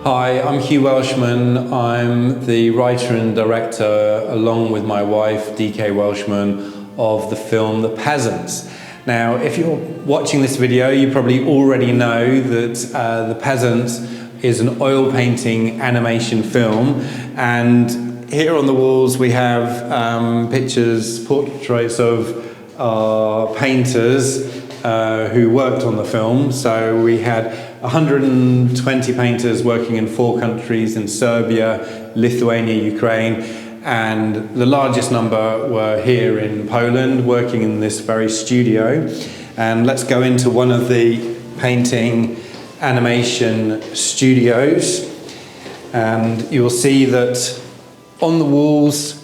Hi, I'm Hugh Welchman. I'm the writer and director, along with my wife, DK Welchman, of the film The Peasants. Now, if you're watching this video, you probably already know that The Peasants is an oil painting animation film, and here on the walls we have portraits of painters who worked on the film. So we had 120 painters working in 4 countries, in Serbia, Lithuania, Ukraine, and the largest number were here in Poland, working in this very studio. And let's go into one of the painting animation studios, and you'll see that on the walls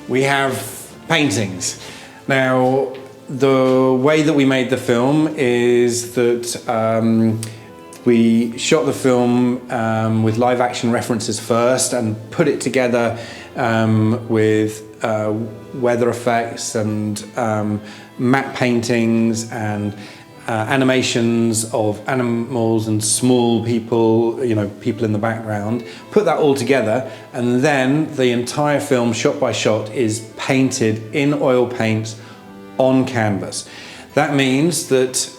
we have paintings. Now, the way that we made the film is that we shot the film with live action references first and put it together with weather effects and matte paintings and animations of animals and small people, people in the background. Put that all together, and then the entire film, shot by shot, is painted in oil paints on canvas. That means that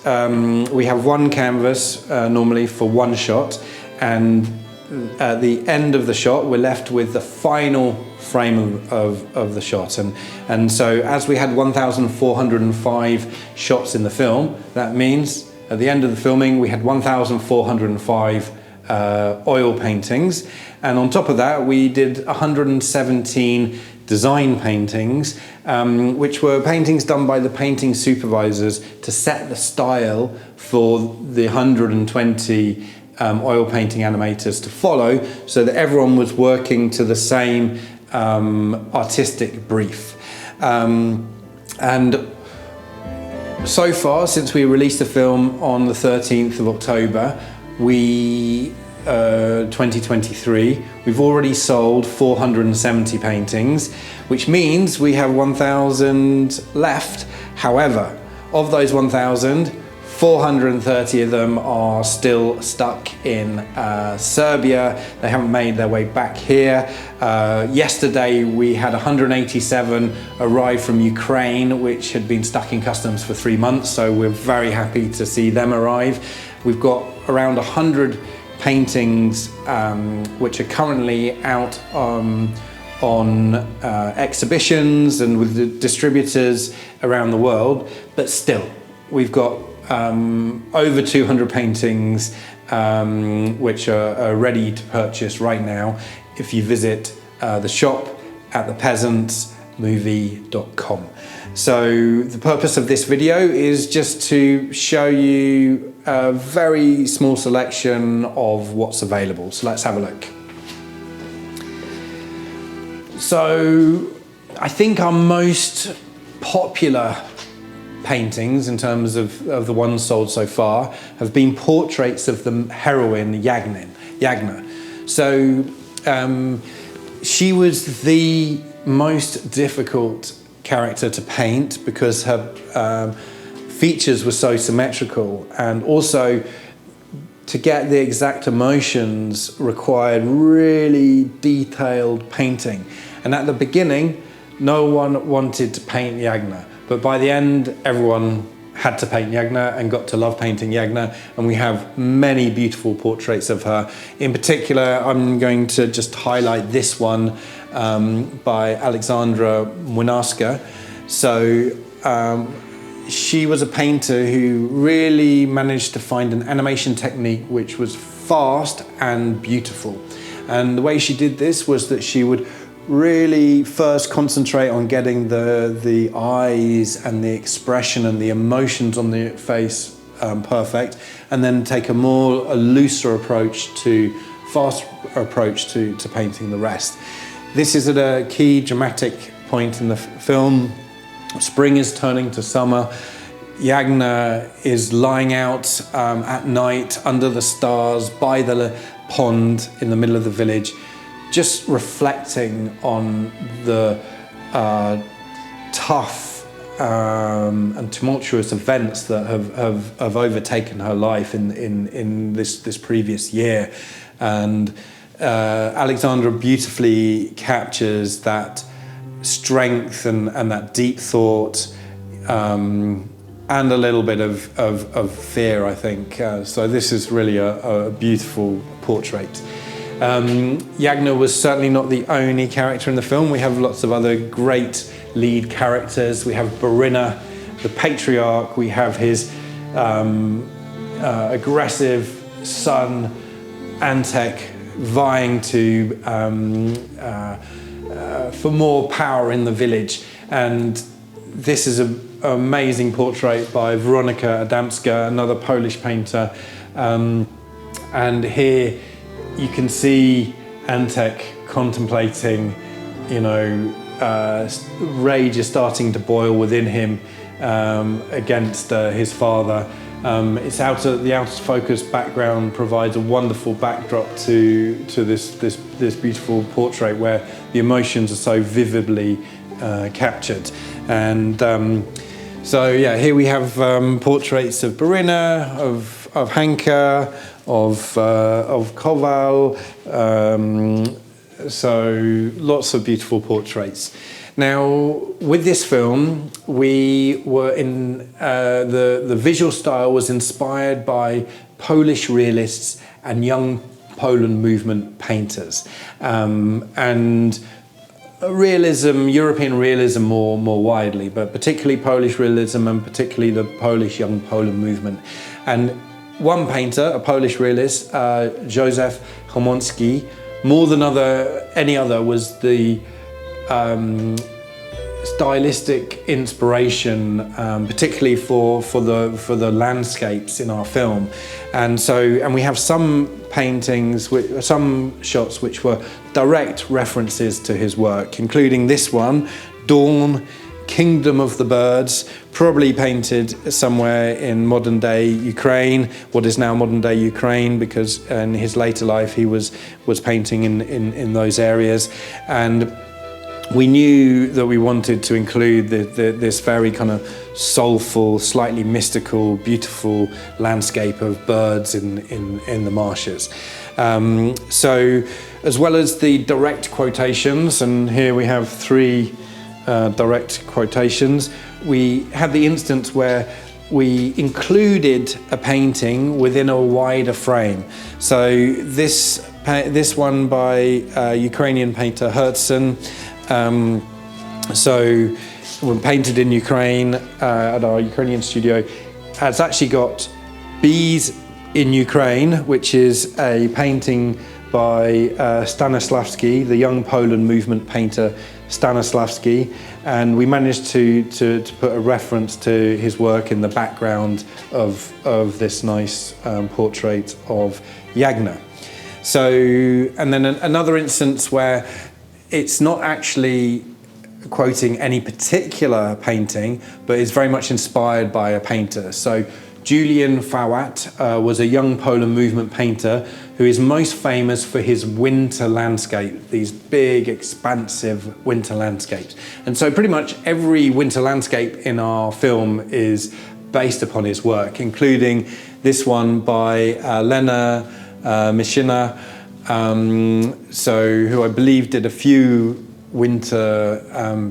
we have one canvas normally for one shot, and at the end of the shot we're left with the final frame of the shot. And so as we had 1,405 shots in the film, that means at the end of the filming we had 1,405 oil paintings, and on top of that we did 117 design paintings, which were paintings done by the painting supervisors to set the style for the 120 oil painting animators to follow, so that everyone was working to the same artistic brief. And so far, since we released the film on the 13th of October, 2023, we've already sold 470 paintings, which means we have 1,000 left. However, of those 1,000, 430 of them are still stuck in Serbia. They haven't made their way back here. Yesterday we had 187 arrive from Ukraine, which had been stuck in customs for 3 months, so we're very happy to see them arrive. We've got around 100 paintings which are currently out on exhibitions and with the distributors around the world, but still we've got over 200 paintings which are ready to purchase right now if you visit the shop at thepeasantsmovie.com. So the purpose of this video is just to show you a very small selection of what's available. So let's have a look. So I think our most popular paintings, in terms of the ones sold so far, have been portraits of the heroine Yagna. So she was the most difficult character to paint because her features were so symmetrical, and also to get the exact emotions required really detailed painting. And at the beginning, no one wanted to paint Yagna, but by the end, everyone had to paint Yagna and got to love painting Yagna, and we have many beautiful portraits of her. In particular, I'm going to just highlight this one by Alexandra Młynarska. So she was a painter who really managed to find an animation technique which was fast and beautiful. And the way she did this was that she would really first concentrate on getting the eyes and the expression and the emotions on the face perfect, and then take a looser approach fast approach to painting the rest. This is at a key dramatic point in the film. Spring is turning to summer. Yagna is lying out at night under the stars by the pond in the middle of the village, just reflecting on the tough and tumultuous events that have overtaken her life in this previous year. And Alexandra beautifully captures that strength and that deep thought, and a little bit of fear, I think. So this is really a beautiful portrait. Yagna was certainly not the only character in the film. We have lots of other great lead characters. We have Borinna, the patriarch. We have his aggressive son, Antek, vying for more power in the village. And this is an amazing portrait by Weronika Adamska, another Polish painter. And here you can see Antek contemplating, rage is starting to boil within him against his father. The out of focus background provides a wonderful backdrop to this beautiful portrait where the emotions are so vividly captured. And so yeah, here we have portraits of Borinna, of Hanka, of Kowal. So lots of beautiful portraits. Now, with this film, we were in the visual style was inspired by Polish realists and young Poland movement painters, and realism, European realism more widely, but particularly Polish realism and particularly the Polish young Poland movement. And one painter, a Polish realist, Józef Chomorski, more than any other, was the stylistic inspiration, particularly for the landscapes in our film. And we have some paintings, some shots which were direct references to his work, including this one, Dawn, Kingdom of the Birds, probably painted somewhere in modern day Ukraine, what is now modern day Ukraine, because in his later life he was painting in those areas. And we knew that we wanted to include this very kind of soulful, slightly mystical, beautiful landscape of birds in the marshes. So as well as the direct quotations, and here we have three direct quotations, we had the instance where we included a painting within a wider frame. So this one by Ukrainian painter Herzen, so when painted in Ukraine at our Ukrainian studio, has actually got Bees in Ukraine, which is a painting by Stanislavski, the young Poland movement painter Stanislavski, and we managed to put a reference to his work in the background of this nice portrait of Yagna. So, and then another instance where it's not actually quoting any particular painting, but is very much inspired by a painter. So Julian Fałat was a young Poland movement painter who is most famous for his winter landscape, these big, expansive winter landscapes. And so pretty much every winter landscape in our film is based upon his work, including this one by Lena Mishina, who I believe did a few winter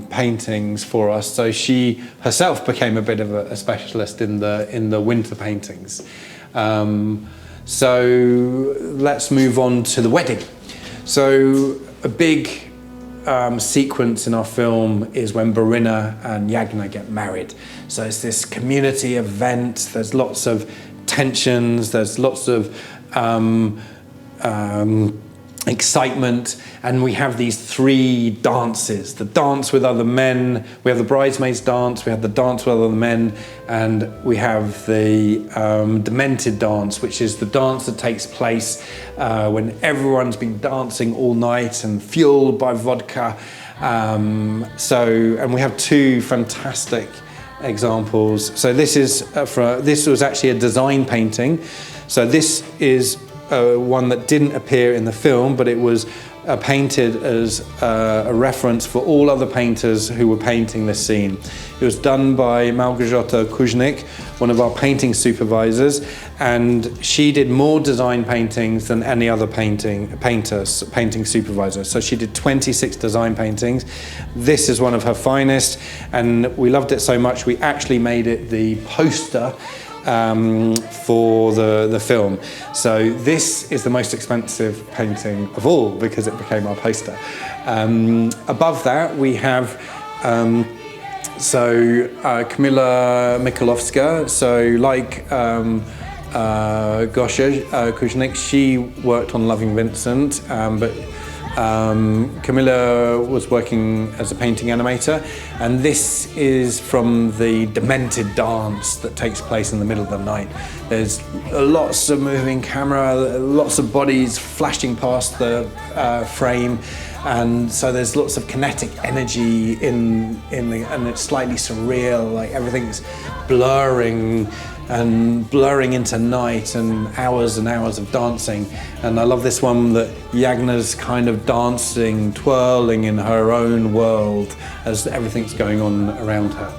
paintings for us. So she herself became a bit of a specialist in the winter paintings. So let's move on to the wedding. So a big sequence in our film is when Borinna and Yagna get married. So it's this community event. There's lots of tensions. There's lots of excitement, and we have these three dances: the dance with other men, we have the bridesmaids dance, we have the dance with other men, and we have the demented dance, which is the dance that takes place when everyone's been dancing all night and fueled by vodka. And we have two fantastic examples. So this was actually a design painting. So this is one that didn't appear in the film, but it was painted as a reference for all other painters who were painting this scene. It was done by Małgorzata Kuźnik, one of our painting supervisors, and she did more design paintings than any other painting supervisor. So she did 26 design paintings. This is one of her finest, and we loved it so much we actually made it the poster for the film. So this is the most expensive painting of all because it became our poster. Above that we have Kamila Michalowska. So like Gosia Kuźnik, she worked on Loving Vincent, but Kamila was working as a painting animator, and this is from the demented dance that takes place in the middle of the night. There's lots of moving camera, lots of bodies flashing past the frame, and so there's lots of kinetic energy and it's slightly surreal, like everything's blurring into night and hours of dancing. And I love this one that Jagna's kind of dancing, twirling in her own world as everything's going on around her.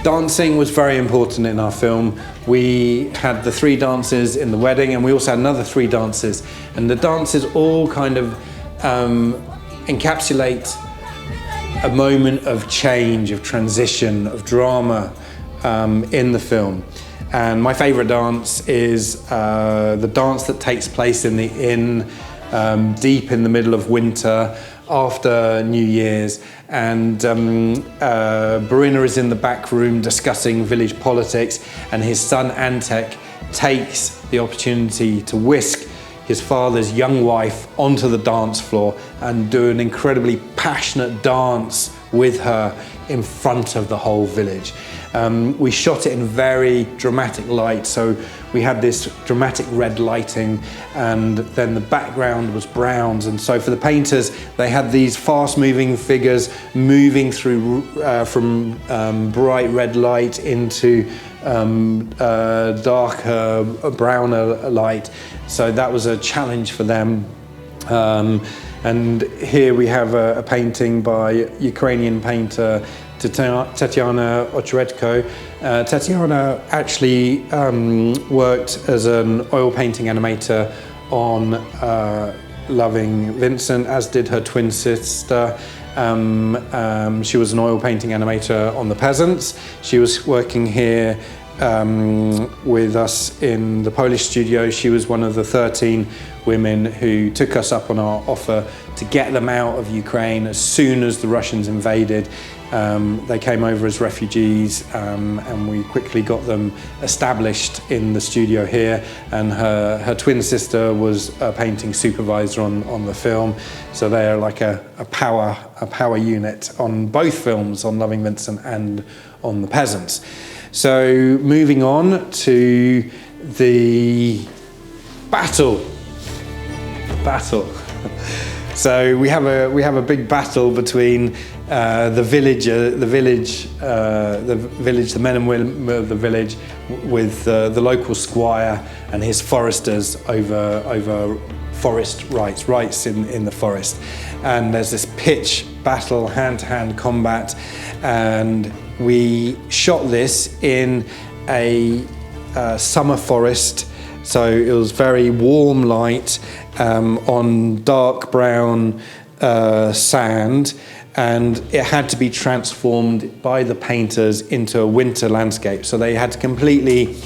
Dancing was very important in our film. We had the 3 dances in the wedding, and we also had another 3 dances. And the dances all kind of encapsulate a moment of change, of transition, of drama in the film. And my favourite dance is the dance that takes place in the inn, deep in the middle of winter, after New Year's. And Borina is in the back room discussing village politics, and his son Antek takes the opportunity to whisk his father's young wife onto the dance floor and do an incredibly passionate dance with her in front of the whole village. We shot it in very dramatic light, so we had this dramatic red lighting, and then the background was browns, and so for the painters they had these fast-moving figures moving through from bright red light into darker, browner light, so that was a challenge for them. And here we have a painting by Ukrainian painter Tatiana Ocheredko. Tatiana actually worked as an oil painting animator on Loving Vincent, as did her twin sister. She was an oil painting animator on the Peasants. She was working here with us in the Polish studio. She was one of the 13 women who took us up on our offer to get them out of Ukraine as soon as the Russians invaded. They came over as refugees, and we quickly got them established in the studio here, and her twin sister was a painting supervisor on the film, so they're like a power unit on both films, on Loving Vincent and on the Peasants. So moving on to the battle. So we have a big battle between the men and women of the village, with the local squire and his foresters over forest rights in the forest. And there's this pitch battle, hand-to-hand combat, and we shot this in a summer forest. So it was very warm light on dark brown sand, and it had to be transformed by the painters into a winter landscape. So they had to completely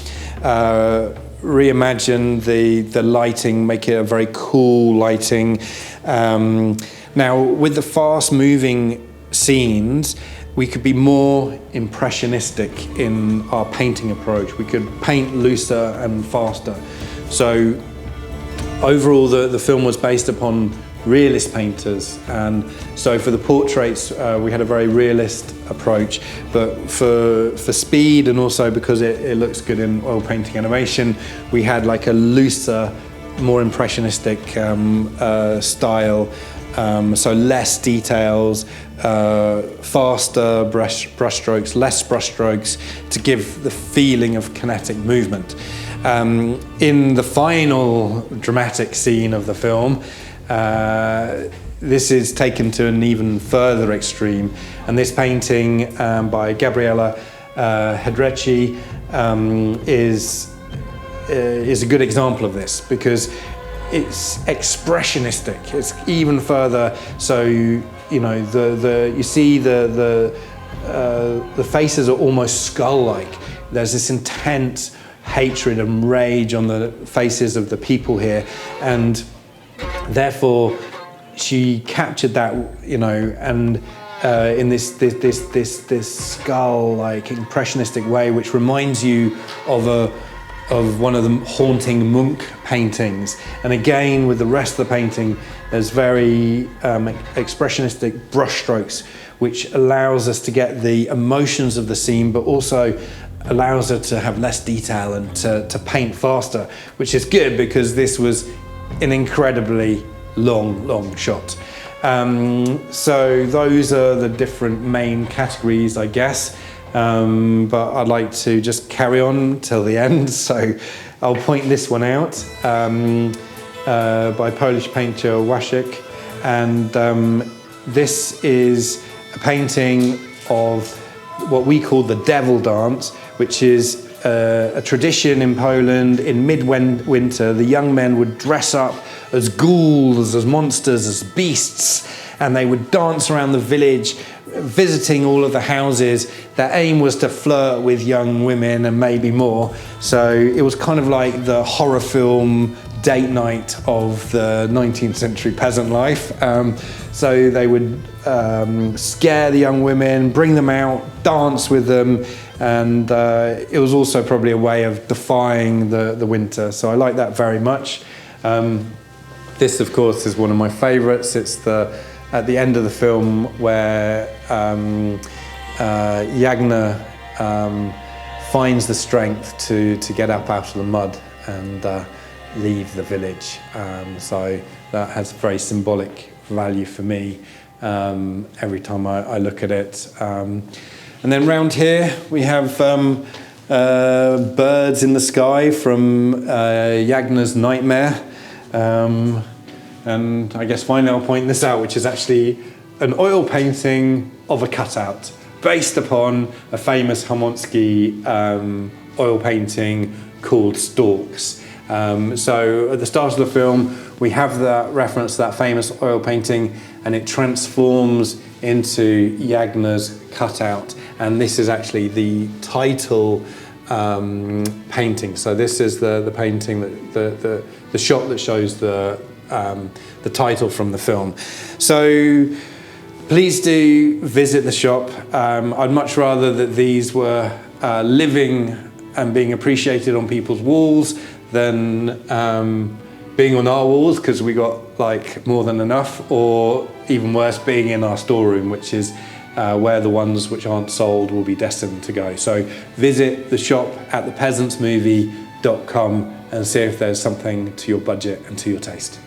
reimagine the lighting, make it a very cool lighting. Now, with the fast-moving scenes, we could be more impressionistic in our painting approach. We could paint looser and faster. So overall, the film was based upon realist painters, and so for the portraits we had a very realist approach, but for speed, and also because it looks good in oil painting animation, we had like a looser, more impressionistic style, so less details, faster brushstrokes, less brushstrokes, to give the feeling of kinetic movement. In the final dramatic scene of the film, this is taken to an even further extreme, and this painting by Gabriela Hedrecci is a good example of this, because it's expressionistic. It's even further. So you know, you see the faces are almost skull-like. There's this intense hatred and rage on the faces of the people here, and therefore she captured that, you know, and in this skull-like impressionistic way, which reminds you of one of the haunting Munch paintings. And again, with the rest of the painting, there's very expressionistic brushstrokes, which allows us to get the emotions of the scene, but also allows her to have less detail and to paint faster, which is good because this was an incredibly long shot. So those are the different main categories, I guess. But I'd like to just carry on till the end, so I'll point this one out by Polish painter Waszek, and this is a painting of what we call the devil dance, which is a tradition in Poland. In midwinter, the young men would dress up as ghouls, as monsters, as beasts, and they would dance around the village, visiting all of the houses. Their aim was to flirt with young women and maybe more. So it was kind of like the horror film date night of the 19th century peasant life. So they would scare the young women, bring them out, dance with them, and it was also probably a way of defying the winter. So I like that very much. This, of course, is one of my favourites. It's at the end of the film where Jagna finds the strength to get up out of the mud and leave the village. So that has very symbolic value for me every time I look at it. And then round here we have birds in the sky from Jagna's Nightmare. And I guess finally I'll point this out, which is actually an oil painting of a cutout based upon a famous Chomsky oil painting called Storks. So at the start of the film, we have that reference to that famous oil painting, and it transforms into Jagna's cutout. And this is actually the title painting. So this is the painting, the shot that shows the title from the film. So please do visit the shop. I'd much rather that these were living and being appreciated on people's walls than being on our walls, because we got like more than enough, or even worse, being in our storeroom, which is where the ones which aren't sold will be destined to go. So visit the shop at thepeasantsmovie.com and see if there's something to your budget and to your taste.